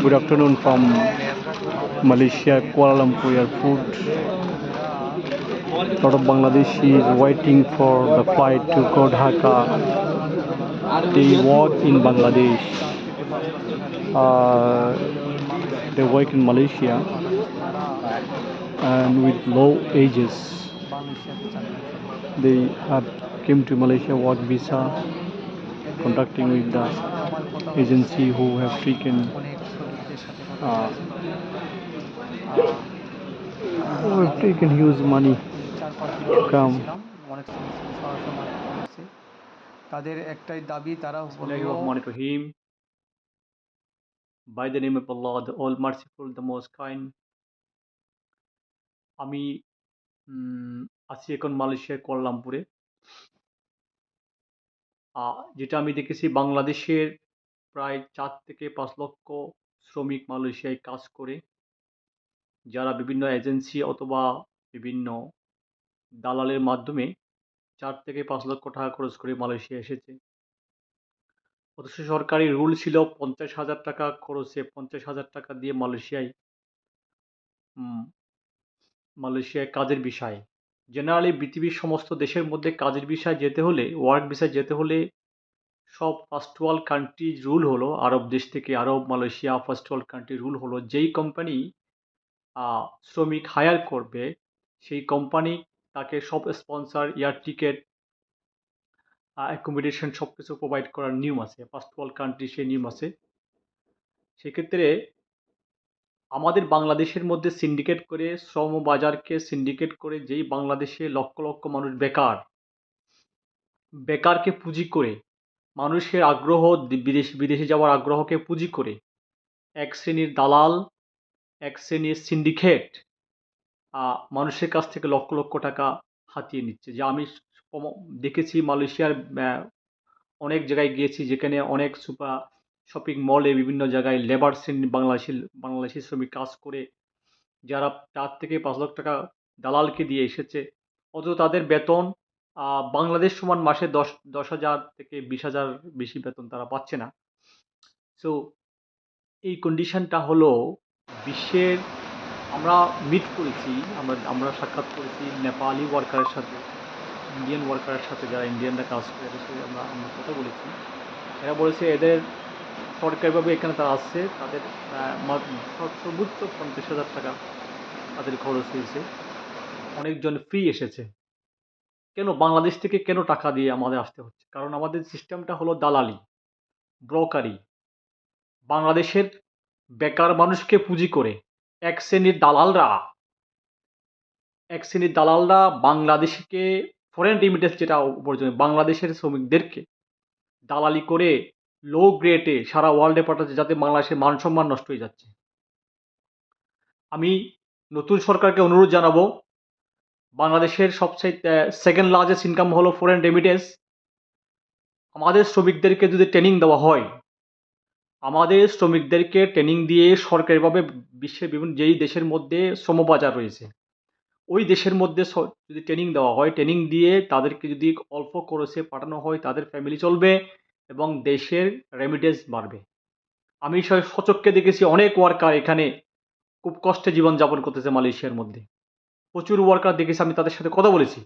Good afternoon from Malaysia, Kuala Lumpur Airport. A lot of Bangladeshis waiting for the flight to go Dhaka. They work in Bangladesh. They work in Malaysia and with low ages. They have came to Malaysia work visa, contacting with the agency who have taken huge money to come. তাদের একটাই দাবি, তারা Bismillahirrahmanirrahim. By the name of Allah, the All Merciful, the Most Kind. আমি আছি এখন মালয়েশিয়ার কুয়ালালামপুরে। যেটা আমি দেখেছি, বাংলাদেশের প্রায় 4 থেকে 5 লক্ষ শ্রমিক মালয়েশিয়ায় কাজ করে, যারা বিভিন্ন এজেন্সি অথবা বিভিন্ন দালালের মাধ্যমে 4 থেকে 5 লক্ষ টাকা খরচ করে মালয়েশিয়া এসেছে। অথচ সরকারি রুল ছিল 50,000 টাকা খরচে 50,000 টাকা দিয়ে মালয়েশিয়ায় কাজের বিষয়। জেনারেলি পৃথিবীর সমস্ত দেশের মধ্যে কাজের বিষয় যেতে হলে, ওয়ার্ক ভিসায় যেতে হলে সব ফার্স্ট ওয়ার্ল্ড কান্ট্রির রুল হলো, আরব দেশ থেকে আরব, মালয়েশিয়া ফার্স্ট ওয়ার্ল্ড কান্ট্রির রুল হলো, যেই কোম্পানি শ্রমিক হায়ার করবে সেই কোম্পানি তাকে সব স্পন্সর, এয়ার টিকেট, অ্যাকোমোডেশন সব কিছু প্রোভাইড করার নিয়ম আছে। ফার্স্ট ওয়ার্ল্ড কান্ট্রি সেই নিয়ম আছে। সেক্ষেত্রে আমাদের বাংলাদেশের মধ্যে সিন্ডিকেট করে, শ্রম বাজারকে সিন্ডিকেট করে, যেই বাংলাদেশে লক্ষ লক্ষ মানুষ বেকারকে পুঁজি করে, মানুষের আগ্রহ, বিদেশে যাওয়ার আগ্রহকে পুঁজি করে এক শ্রেণীর দালাল, এক শ্রেণীর সিন্ডিকেট মানুষের কাছ থেকে লক্ষ লক্ষ টাকা হাতিয়ে নিচ্ছে। যা আমি দেখেছি মালয়েশিয়ার অনেক জায়গায় গিয়েছি, যেখানে অনেক শপিং মলে বিভিন্ন জায়গায় লেবার শ্রেণী বাংলাদেশি শ্রমিক কাজ করে, যারা 4 থেকে 5 লাখ টাকা দালালকে দিয়ে এসেছে, অথচ তাদের বেতন বাংলাদেশ সমান মাসে 10,000 থেকে 20,000 বেশি বেতন তারা পাচ্ছে না। সো এই কন্ডিশনটা হলো বিশ্বের। আমরা মিট করেছি, আমরা সাক্ষাৎ করেছি নেপালি ওয়ার্কারের সাথে, ইন্ডিয়ান ওয়ার্কারের সাথে, যারা ইন্ডিয়ানরা কাজ করে, এদের সাথে আমরা কথা বলেছি। এরা বলেছে এদের সরকারিভাবে এখানে তারা আসছে, তাদের সর্বোচ্চ 50,000 টাকা তাদের খরচ হয়েছে। অনেকজন ফ্রি এসেছে। কেন বাংলাদেশ থেকে কেন টাকা দিয়ে আমাদের আসতে হচ্ছে? কারণ আমাদের সিস্টেমটা হলো দালালি, ব্রোকারি। বাংলাদেশের বেকার মানুষকে পুঁজি করে এক শ্রেণীর দালালরা বাংলাদেশকে ফরেন রেমিটেন্স, যেটা উপার্জন, বাংলাদেশের শ্রমিকদেরকে দালালি করে লো গ্রেডে সারা ওয়ার্ল্ডে পাঠাচ্ছে, যাতে বাংলাদেশের মান সম্মান নষ্ট হয়ে যাচ্ছে। আমি নতুন সরকারকে অনুরোধ জানাবো, বাংলাদেশের সবচেয়ে সেকেন্ড লার্জেস্ট ইনকাম হলো ফরেন রেমিটেন্স। আমাদের শ্রমিকদেরকে যদি ট্রেনিং দেওয়া হয়, আমাদের শ্রমিকদেরকে ট্রেনিং দিয়ে সরকারিভাবে বিশ্বের বিভিন্ন যেই দেশের মধ্যে শ্রমবাজার রয়েছে, ওই দেশের মধ্যে যদি ট্রেনিং দেওয়া হয়, ট্রেনিং দিয়ে তাদেরকে যদি অল্প খরচে পাঠানো হয়, তাদের ফ্যামিলি চলবে এবং দেশের রেমিটেন্স বাড়বে। আমি সচক্ষে দেখেছি অনেক ওয়ার্কার এখানে খুব কষ্টে জীবনযাপন করতেছে মালয়েশিয়ার মধ্যে। প্রচুর ওয়ার্কার দেখেছি, আমি তাদের সাথে কথা বলেছি।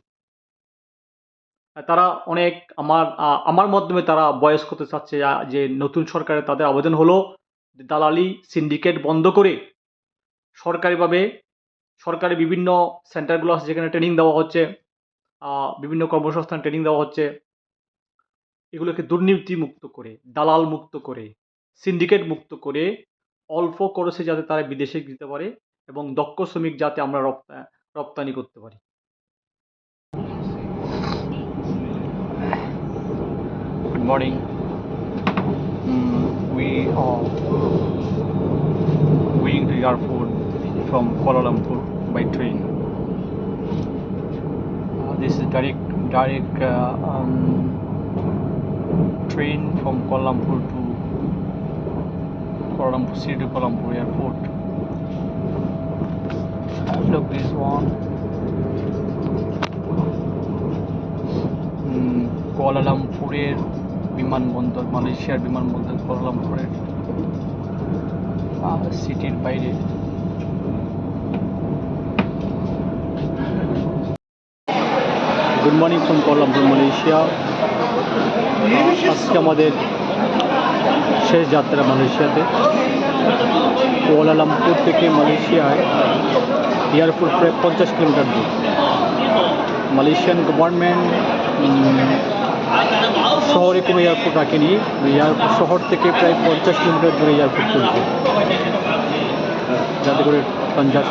তারা অনেক আমার মাধ্যমে তারা বয়স করতে চাচ্ছে যে নতুন সরকারে তাদের আবেদন হলো দালালি সিন্ডিকেট বন্ধ করে সরকারিভাবে, সরকারি বিভিন্ন সেন্টারগুলো আছে যেখানে ট্রেনিং দেওয়া হচ্ছে, বিভিন্ন কর্মসংস্থান ট্রেনিং দেওয়া হচ্ছে, এগুলোকে দুর্নীতি মুক্ত করে, দালাল মুক্ত করে, সিন্ডিকেট মুক্ত করে অল্প খরচে যাতে তারা বিদেশে দিতে পারে এবং দক্ষ শ্রমিক যাতে আমরা রপ্তানি করতে পারি। Good morning. We are going to airport from Kuala Lumpur by train. This is direct train from Kuala Lumpur to City to Kuala Lumpur airport. Look, this one. কুয়ালালামপুরের বিমানবন্দর, মালয়েশিয়ার বিমানবন্দর কুয়ালালামপুরের সিটির বাইরে। Good morning from Kuala Lumpur, Malaysia. আজকে আমাদের শেষ যাত্রা মালয়েশিয়াতে। কুয়ালালামপুর থেকে মালয়েশিয়ায় এয়ারপোর্ট প্রায় 50 কিলোমিটার দূর। মালয়েশিয়ান গভর্নমেন্ট শহরে কোনো এয়ারপোর্ট রাখেনি, শহর থেকে প্রায় 50 কিলোমিটার দূরে এয়ারপোর্ট চলছে, যাতে করে ট্রানজাকশন